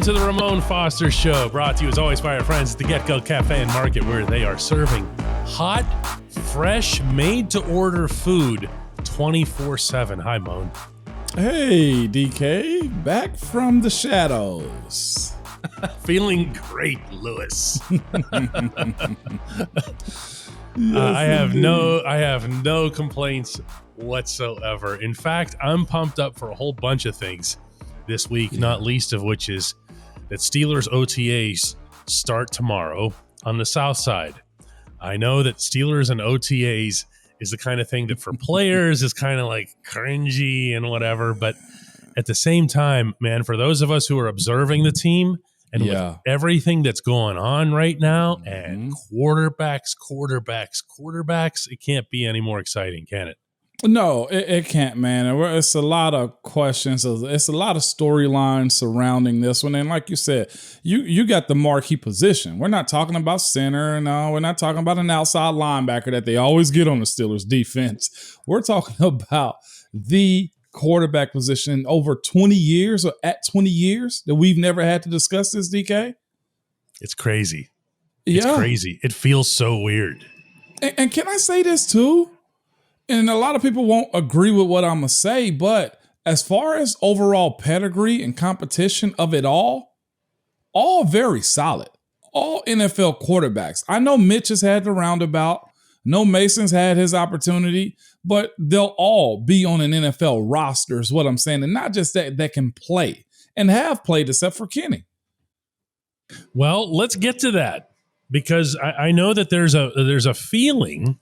Welcome to the Ramon Foster Show, brought to you as always by our friends at the Get Go Cafe and Market, where they are serving hot, fresh, made-to-order food 24/7. Hi, Mon. Hey, DK, back from the shadows. Feeling great, Lewis. I have no complaints whatsoever. In fact, I'm pumped up for a whole bunch of things this week, not least of which is that Steelers OTAs start tomorrow on the South Side. I know that Steelers and OTAs is the kind of thing that for players is kind of like cringy and whatever, but at the same time, man, for those of us who are observing the team and with everything that's going on right now and quarterbacks, it can't be any more exciting, can it? No, it can't, man. It's a lot of questions. It's a lot of storylines surrounding this one. And like you said, you got the marquee position. We're not talking about center. No, we're not talking about an outside linebacker that they always get on the Steelers defense. We're talking about the quarterback position in over 20 years or at 20 years that we've never had to discuss this, DK. It's crazy. It's crazy. It feels so weird. And can I say this too? And a lot of people won't agree with what I'm going to say, but as far as overall pedigree and competition of it all very solid. All NFL quarterbacks. I know Mitch has had the roundabout. No, Mason's had his opportunity, but they'll all be on an NFL roster is what I'm saying. And not just that can play and have played except for Kenny. Well, let's get to that because I know that there's a feeling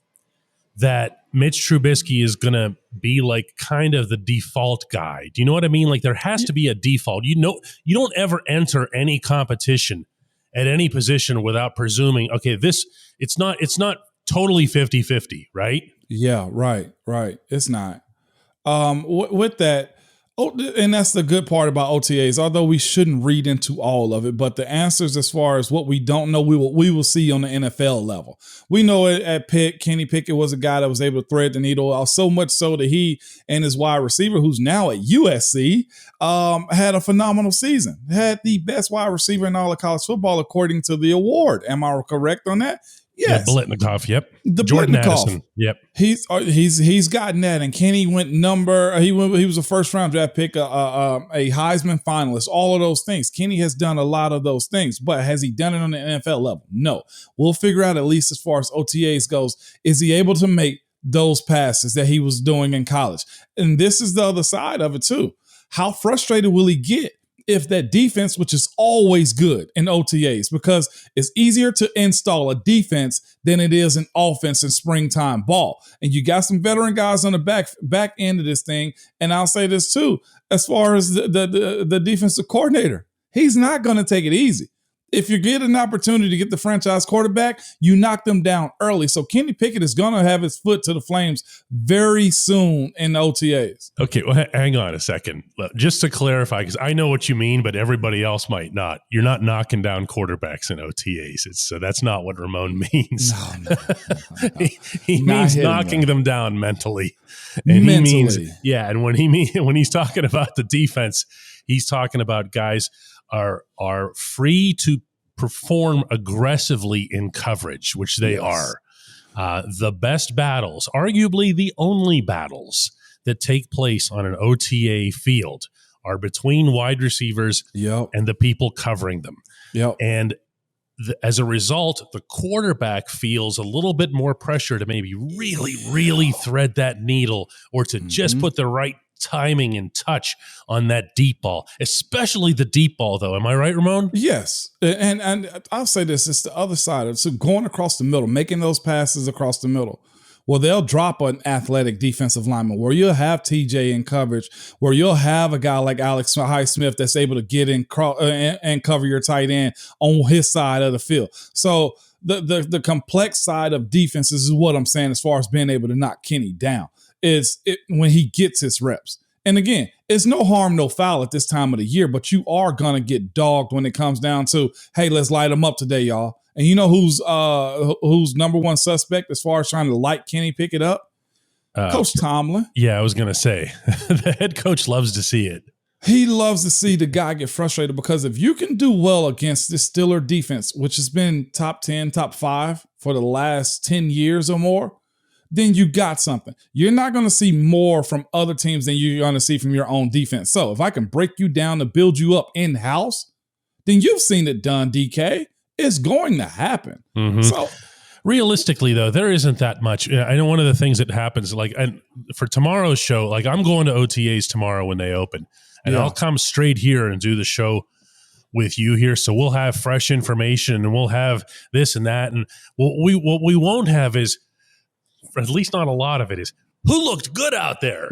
that Mitch Trubisky is going to be like kind of the default guy. Do you know what I mean? Like there has to be a default. You don't ever enter any competition at any position without presuming, okay, it's not totally 50-50, right? Yeah, right. It's not. With that, and that's the good part about OTAs, although we shouldn't read into all of it, but the answers as far as what we don't know, we will see on the NFL level. We know at Pitt, Kenny Pickett was a guy that was able to thread the needle, so much so that he and his wide receiver, who's now at USC, had a phenomenal season. Had the best wide receiver in all of college football, according to the award. Am I correct on that? Yes. Yeah, Blitnikoff, yep. The Jordan Blitnikoff. Addison, yep. He's gotten that, and Kenny went he was a first round draft pick, a Heisman finalist, all of those things. Kenny has done a lot of those things, but has he done it on the NFL level? No. We'll figure out, at least as far as OTAs goes, is he able to make those passes that he was doing in college? And this is the other side of it too. How frustrated will he get if that defense, which is always good in OTAs, because it's easier to install a defense than it is an offense in springtime ball. And you got some veteran guys on the back end of this thing. And I'll say this too, as far as the defensive coordinator, he's not going to take it easy. If you get an opportunity to get the franchise quarterback, you knock them down early. So Kenny Pickett is going to have his foot to the flames very soon in the OTAs. Okay, well, hang on a second. Just to clarify, because I know what you mean, but everybody else might not. You're not knocking down quarterbacks in OTAs. So that's not what Ramon means. No. He means knocking them down mentally. And he means, and when he's talking about the defense, he's talking about guys are free to perform aggressively in coverage, which they are. The best battles, arguably the only battles that take place on an OTA field, are between wide receivers and the people covering them. And as a result, the quarterback feels a little bit more pressure to maybe really, really thread that needle or to just put the right timing and touch on that deep ball, especially the deep ball, though. Am I right, Ramon? Yes. And I'll say this, it's the other side of it. So going across the middle, making those passes across the middle. Well, they'll drop an athletic defensive lineman where you'll have TJ in coverage, where you'll have a guy like Alex Highsmith that's able to get in and cover your tight end on his side of the field. So the complex side of defenses is what I'm saying as far as being able to knock Kenny down. Is it when he gets his reps. And again, it's no harm, no foul at this time of the year, but you are going to get dogged when it comes down to, hey, let's light them up today, y'all. And you know who's number one suspect as far as trying to light Kenny Pickett up? Coach Tomlin. Yeah, I was going to say, the head coach loves to see it. He loves to see the guy get frustrated because if you can do well against this Steeler defense, which has been top 10, top 5 for the last 10 years or more, then you got something. You're not going to see more from other teams than you're going to see from your own defense. So if I can break you down to build you up in-house, then you've seen it done, DK. It's going to happen. Mm-hmm. So realistically, though, there isn't that much. I know one of the things that happens, like, and for tomorrow's show, like I'm going to OTAs tomorrow when they open, and I'll come straight here and do the show with you here. So we'll have fresh information and we'll have this and that. And what we won't have is, or at least not a lot of it, is who looked good out there.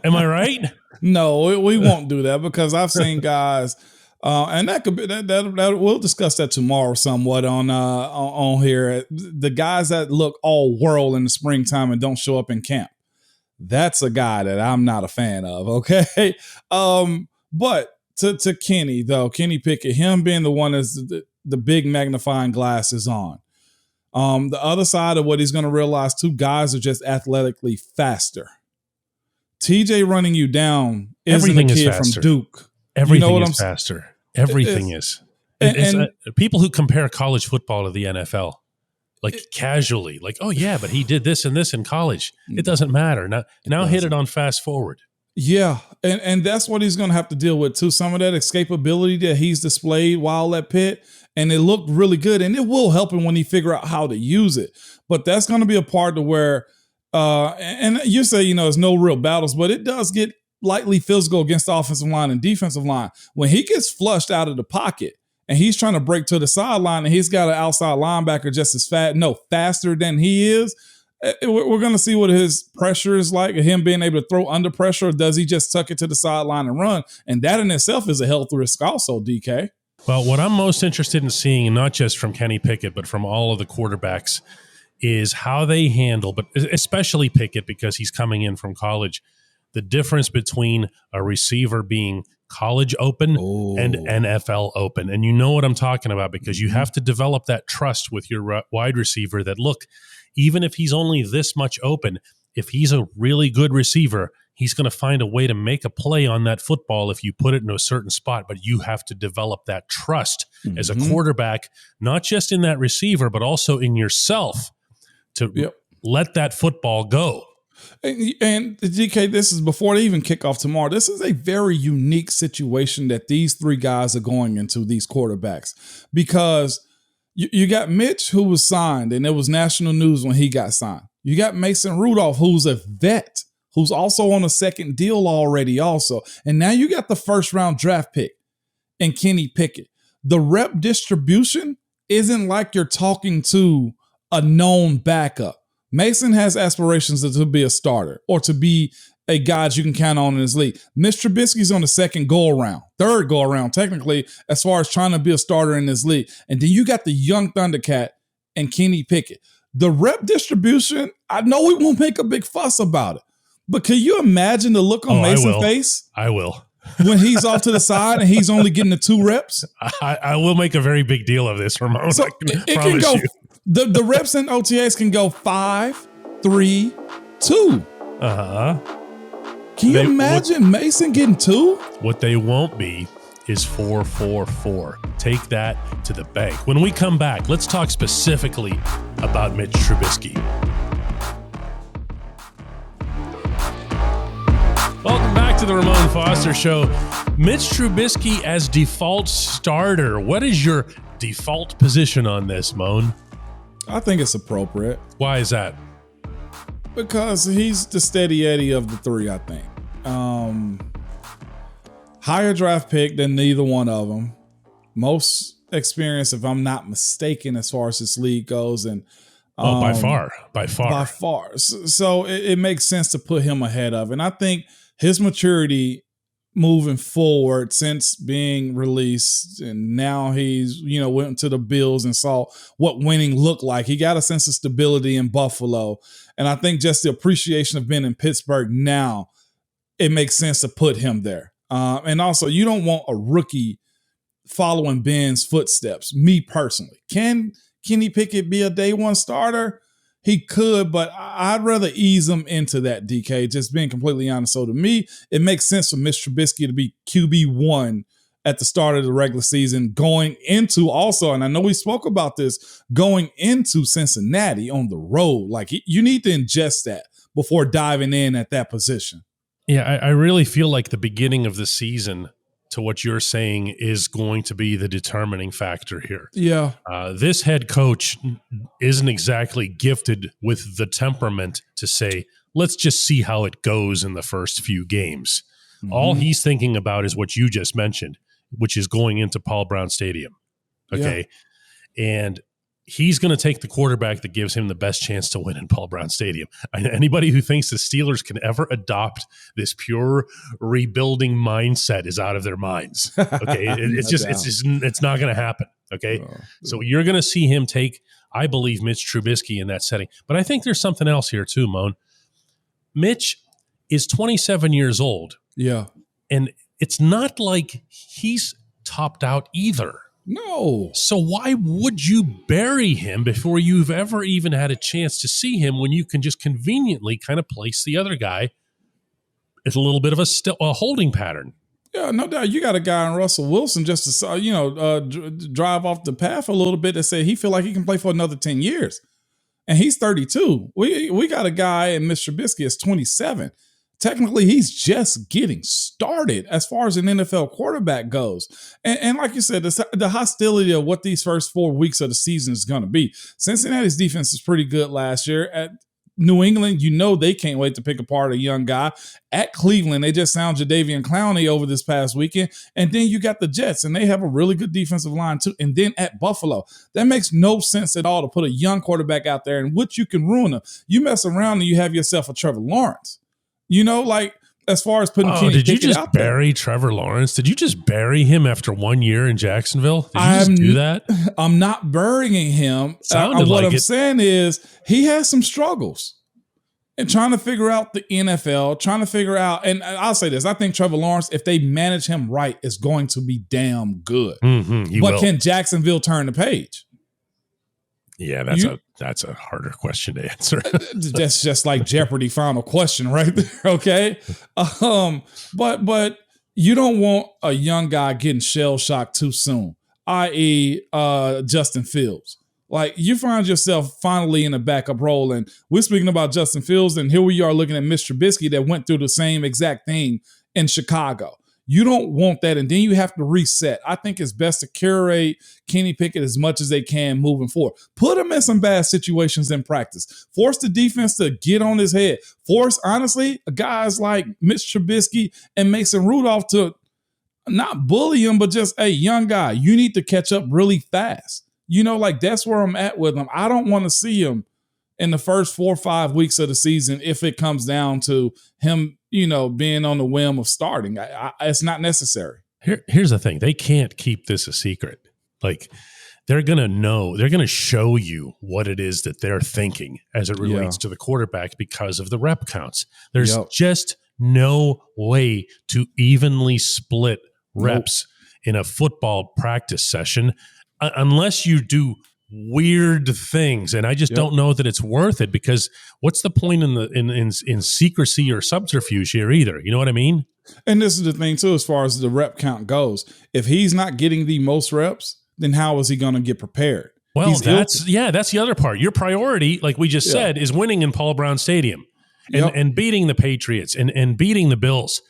Am I right? No, we won't do that because I've seen guys, and that could be that we'll discuss that tomorrow somewhat on here. The guys that look all world in the springtime and don't show up in camp. That's a guy that I'm not a fan of. Okay, but to Kenny though, Kenny Pickett, him being the one that's the big magnifying glass is on. The other side of what he's going to realize, two guys are just athletically faster. TJ running you down isn't a kid from Duke. Everything is faster. Everything is. And people who compare college football to the NFL, like casually, like, oh yeah, but he did this and this in college. It doesn't matter. Now hit it on fast forward. Yeah, and that's what he's going to have to deal with too. Some of that escapability that he's displayed while at Pitt, and it looked really good, and it will help him when he figure out how to use it. But that's going to be a part to where, and you say, there's no real battles, but it does get lightly physical against the offensive line and defensive line. When he gets flushed out of the pocket and he's trying to break to the sideline and he's got an outside linebacker just as faster than he is, we're going to see what his pressure is like, him being able to throw under pressure, or does he just tuck it to the sideline and run? And that in itself is a health risk also, DK. Well, what I'm most interested in seeing, not just from Kenny Pickett, but from all of the quarterbacks, is how they handle, but especially Pickett because he's coming in from college, the difference between a receiver being college open and NFL open. And you know what I'm talking about because you have to develop that trust with your wide receiver that, look, even if he's only this much open, if he's a really good receiver, he's going to find a way to make a play on that football if you put it in a certain spot. But you have to develop that trust as a quarterback, not just in that receiver, but also in yourself to let that football go. And DK, this is before they even kick off tomorrow. This is a very unique situation that these three guys are going into, these quarterbacks, because you got Mitch, who was signed, and it was national news when he got signed. You got Mason Rudolph, who's a vet, who's also on a second deal already also. And now you got the first round draft pick and Kenny Pickett. The rep distribution isn't like you're talking to a known backup. Mason has aspirations to be a starter or to be a guy you can count on in this league. Mitch Trubisky's on the third go around, technically, as far as trying to be a starter in this league. And then you got the young Thundercat and Kenny Pickett. The rep distribution, I know we won't make a big fuss about it, but can you imagine the look on Mason's face? I will. When he's off to the side and he's only getting the 2 reps? I will make a very big deal of this, Ramon. So it can go, the reps in OTAs can go 5, 3, 2. Can you imagine Mason getting 2? What they won't be is 4-4-4. Take that to the bank. When we come back, let's talk specifically about Mitch Trubisky. Welcome back to the Ramon Foster Show. Mitch Trubisky as default starter. What is your default position on this, Moan? I think it's appropriate. Why is that? Because he's the steady Eddie of the 3, I think. Higher draft pick than neither one of them. Most experience, if I'm not mistaken, as far as this league goes. And by far. So it makes sense to put him ahead of. And I think his maturity moving forward since being released, and now he's, went to the Bills and saw what winning looked like. He got a sense of stability in Buffalo. And I think just the appreciation of being in Pittsburgh now, it makes sense to put him there. And also, you don't want a rookie following Ben's footsteps, me personally. Can Kenny Pickett be a day one starter? He could, but I'd rather ease him into that, DK, just being completely honest. So to me, it makes sense for Mitch Trubisky to be QB1 at the start of the regular season, going into also, and I know we spoke about this, going into Cincinnati on the road. Like, you need to ingest that before diving in at that position. Yeah, I really feel like the beginning of the season, to what you're saying, is going to be the determining factor here. Yeah. This head coach isn't exactly gifted with the temperament to say, let's just see how it goes in the first few games. Mm-hmm. All he's thinking about is what you just mentioned, which is going into Paul Brown Stadium. Okay. Yeah. And he's going to take the quarterback that gives him the best chance to win in Paul Brown Stadium. Anybody who thinks the Steelers can ever adopt this pure rebuilding mindset is out of their minds. Okay. It's not going to happen. Okay. So you're going to see him take, I believe, Mitch Trubisky in that setting. But I think there's something else here too, Mon. Mitch is 27 years old. Yeah. And it's not like he's topped out either. No. So why would you bury him before you've ever even had a chance to see him, when you can just conveniently kind of place the other guy? It's a little bit of a holding pattern. Yeah, no doubt. You got a guy in Russell Wilson just to, drive off the path a little bit that said he feel like he can play for another 10 years. And he's 32. We got a guy in Mitch Trubisky is 27. Technically, he's just getting started as far as an NFL quarterback goes. And like you said, the hostility of what these first 4 weeks of the season is going to be. Cincinnati's defense is pretty good last year. At New England, they can't wait to pick apart a young guy. At Cleveland, they just signed Jadeveon Clowney over this past weekend. And then you got the Jets, and they have a really good defensive line too. And then at Buffalo, that makes no sense at all to put a young quarterback out there in which you can ruin them. You mess around and you have yourself a Trevor Lawrence. Like, as far as putting Kenny Pickett did you just out there. bury Trevor Lawrence? Did you just bury him after 1 year in Jacksonville? Did you just do that? I'm not burying him. Sounded what like I'm saying is he has some struggles and trying to figure out the NFL, trying to figure out, and I'll say this, I think Trevor Lawrence, if they manage him right, is going to be damn good. Mm-hmm, but can Jacksonville turn the page? Yeah, that's a harder question to answer. That's just like Jeopardy final question right there, okay? But you don't want a young guy getting shell-shocked too soon, i.e. Justin Fields. Like, you find yourself finally in a backup role, and we're speaking about Justin Fields, and here we are looking at Mitch Trubisky that went through the same exact thing in Chicago. You don't want that, and then you have to reset. I think it's best to curate Kenny Pickett as much as they can moving forward. Put him in some bad situations in practice. Force the defense to get on his head. Force, honestly, guys like Mitch Trubisky and Mason Rudolph to not bully him, but just, hey, young guy, you need to catch up really fast. That's where I'm at with him. I don't want to see him in the first 4 or 5 weeks of the season if it comes down to him, being on the whim of starting. It's not necessary. Here's the thing. They can't keep this a secret. Like, they're going to know, they're going to show you what it is that they're thinking as it relates to the quarterback because of the rep counts. There's just no way to evenly split reps in a football practice session unless you do weird things, and I just don't know that it's worth it, because what's the point in secrecy or subterfuge here either? You know what I mean? And this is the thing too, as far as the rep count goes. If he's not getting the most reps, then how is he going to get prepared? Well, that's the other part. Your priority, like we just said, is winning in Paul Brown Stadium and beating the Patriots and beating the Bills.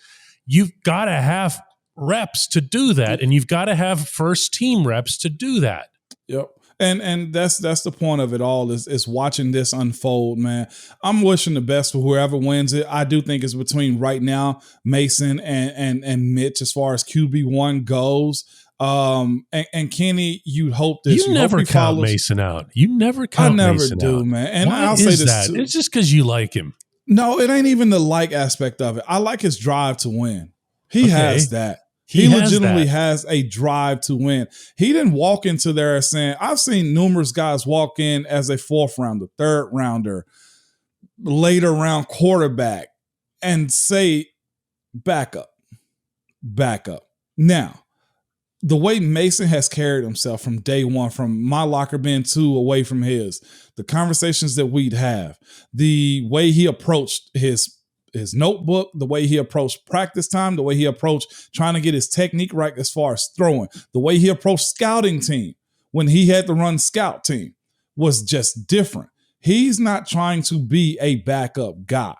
You've got to have reps to do that, and you've got to have first team reps to do that. Yep. And that's the point of it all is watching this unfold, man. I'm wishing the best for whoever wins it. I do think it's between right now Mason and Mitch as far as QB1 goes. And Kenny, you'd hope this. You never count Mason out. You never count Mason out. I never do, man. And why I'll say this that? It's just because you like him. No, it ain't even the like aspect of it. I like his drive to win. He has that. He legitimately has a drive to win. He didn't walk into there saying, I've seen numerous guys walk in as a 4th rounder, 3rd rounder, later round quarterback and say, back up. Now, the way Mason has carried himself from day one, from my locker being 2 away from his, the conversations that we'd have, the way he approached his notebook, the way he approached practice time, the way he approached trying to get his technique right as far as throwing, the way he approached scouting team when he had to run scout team was just different. He's not trying to be a backup guy.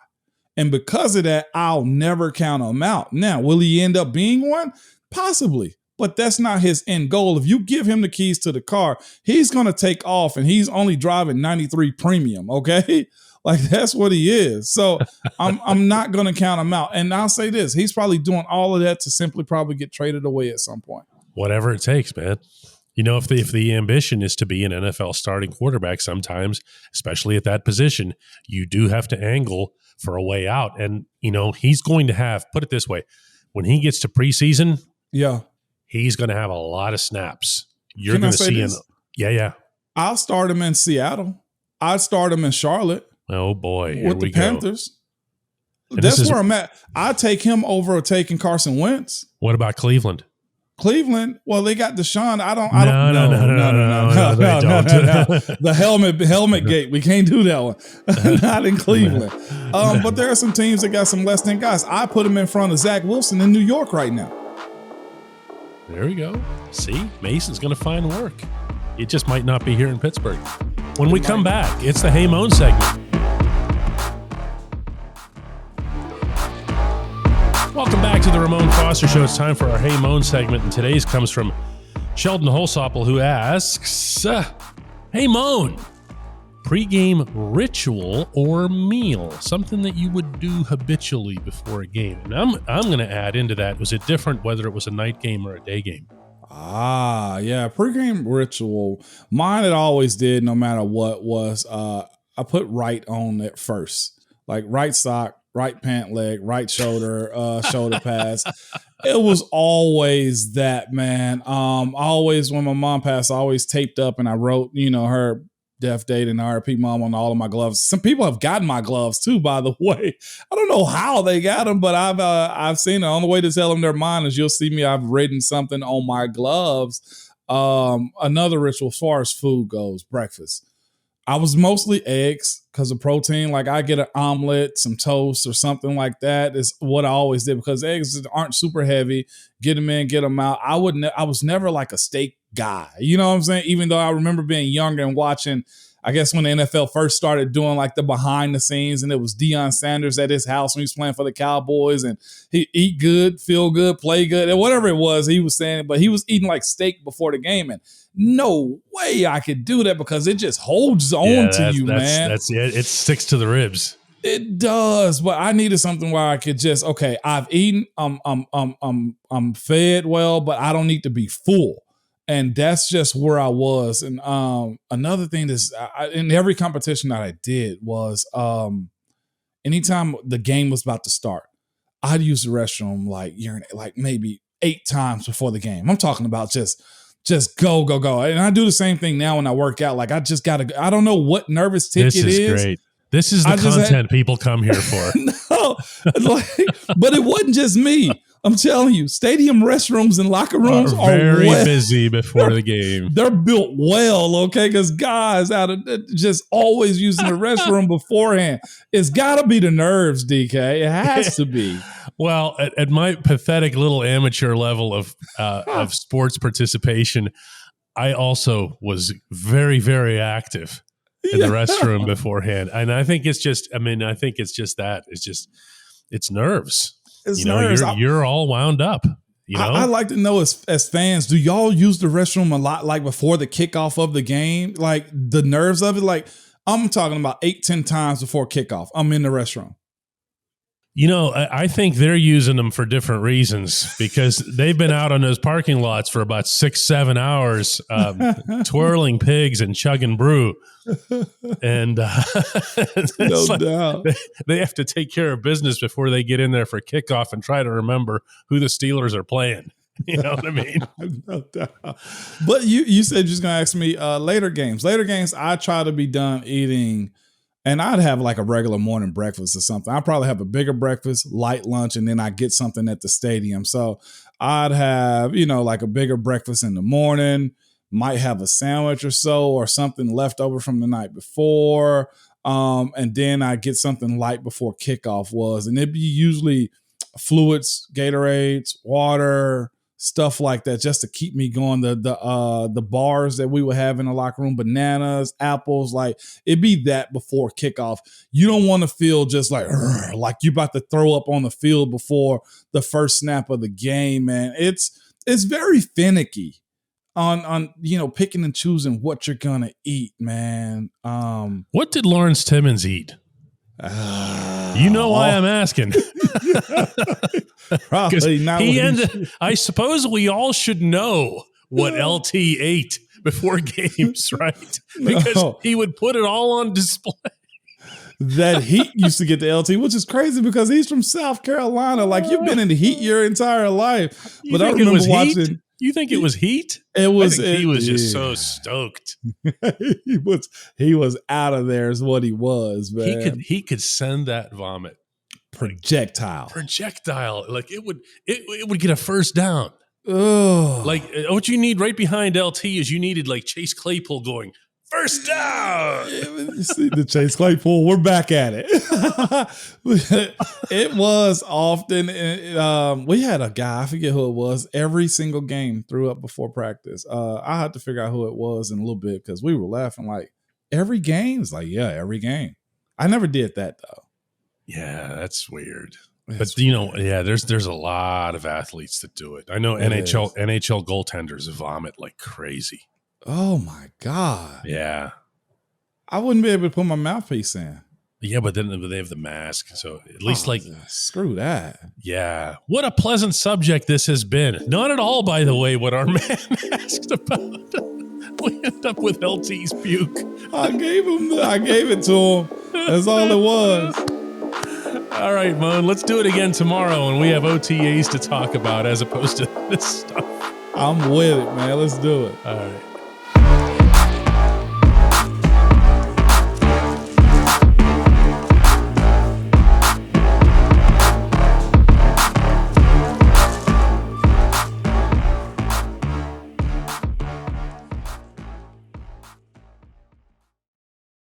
And because of that, I'll never count him out. Now, will he end up being one? Possibly. But that's not his end goal. If you give him the keys to the car, he's going to take off, and he's only driving 93 premium, okay? Like, that's what he is. So I'm not going to count him out. And I'll say this, he's probably doing all of that to simply probably get traded away at some point. Whatever it takes, man. You know, if the ambition is to be an NFL starting quarterback sometimes, especially at that position, you do have to angle for a way out. And, you know, he's going to have, put it this way, when he gets to preseason, he's going to have a lot of snaps. You're going to see him. Yeah. I'll start him in Seattle. I'd start him in Charlotte. Oh, boy. With the Panthers. That's where I'm at. I'd take him over taking Carson Wentz. What about Cleveland? Cleveland, well, they got Deshaun. No. The helmet gate. We can't do that one. Not in Cleveland. But there are some teams that got some less than guys. I put him in front of Zach Wilson in New York right now. There we go. See, Mason's going to find work. It just might not be here in Pittsburgh. When we come back, it's the Hey Mon segment. Welcome back to the Ramon Foster Show. It's time for our Hey Mon segment, and today's comes from Sheldon Holsopple, who asks, Hey Mon, pregame ritual or meal, something that you would do habitually before a game. And I'm going to add into that, was it different whether it was a night game or a day game? Yeah, pregame ritual. Mine it always did, no matter what, was I put right on it first, like right sock, right pant leg, right shoulder, shoulder pads. It was always that, man. Always when my mom passed, I always taped up and I wrote, her death date and RIP mom on all of my gloves. Some people have gotten my gloves too, by the way. I don't know how they got them, but I've seen it. On the way to tell them they're mine is you'll see me. I've written something on my gloves. Another ritual as far as food goes, breakfast. I was mostly eggs because of protein. Like I get an omelet, some toast or something like that is what I always did because eggs aren't super heavy. Get them in, get them out. I was never like a steak guy. You know what I'm saying? Even though I remember being younger and watching, I guess when the NFL first started doing like the behind the scenes and it was Deion Sanders at his house when he was playing for the Cowboys and he eat good, feel good, play good, and whatever it was he was saying, but he was eating like steak before the game and no way I could do that because it just holds on to you, man. That's it. It sticks to the ribs. It does, but I needed something where I could just, okay, I've eaten, I'm fed well, but I don't need to be full. And that's just where I was. And another thing is, in every competition that I did was anytime the game was about to start, I'd use the restroom like maybe 8 times before the game. I'm talking about just go. And I do the same thing now when I work out. Like I just got to, I don't know what nervous tick it is. This is great. This is the content people come here for. No, but it wasn't just me. I'm telling you, stadium restrooms and locker rooms are very busy before the game. They're built well, okay? Because guys out of just always using the restroom beforehand. It's got to be the nerves, DK. It has to be. Well, at my pathetic little amateur level of sports participation, I also was very, very active in the restroom beforehand. And I think it's just, it's nerves. You're all wound up. I'd like to know as fans, do y'all use the restroom a lot, like before the kickoff of the game? Like the nerves of it? Like I'm talking about 8-10 times before kickoff. I'm in the restroom. I think they're using them for different reasons because they've been out on those parking lots for about 6-7 hours, twirling pigs and chugging brew. And no doubt. They have to take care of business before they get in there for kickoff and try to remember who the Steelers are playing. You know what I mean? No doubt. But you said you're going to ask me later games. Later games, I try to be done eating. And I'd have like a regular morning breakfast or something. I'd probably have a bigger breakfast, light lunch, and then I get something at the stadium. So I'd have, like a bigger breakfast in the morning, might have a sandwich or so or something left over from the night before. And then I get something light before kickoff was, and it'd be usually fluids, Gatorades, water, stuff like that, just to keep me going. The bars that we would have in the locker room, bananas, apples, like it'd be that before kickoff. You don't want to feel just like you about to throw up on the field before the first snap of the game, man. It's very finicky on picking and choosing what you're gonna eat, man. What did Lawrence Timmons eat? You know why I'm asking. Probably not. I suppose we all should know what LT ate before games, right? Because he would put it all on display. That Heat used to get the LT, which is crazy because he's from South Carolina. Like, you've been in the Heat your entire life. But I remember watching. You think it was Heat? It was. He was just so stoked. he was out of there is what he was, man. He could send that vomit projectile. Like it would get a first down. Ugh. Like what you need right behind LT is you needed like Chase Claypool going first down. You see the Chase Claypool, we're back at it. It was often, we had a guy, I forget who it was, every single game threw up before practice. I had to figure out who it was in a little bit because we were laughing like, every game? It's like, yeah, every game. I never did that though. Yeah, that's weird. But there's a lot of athletes that do it. I know NHL goaltenders vomit like crazy. Oh my God. Yeah. I wouldn't be able to put my mouthpiece in. Yeah, but then they have the mask. So at least screw that. Yeah. What a pleasant subject this has been. Not at all, by the way, what our man asked about. We end up with LT's puke. I gave it to him. That's all it was. All right, Mon, let's do it again tomorrow when we have OTAs to talk about as opposed to this stuff. I'm with it, man. Let's do it. All right.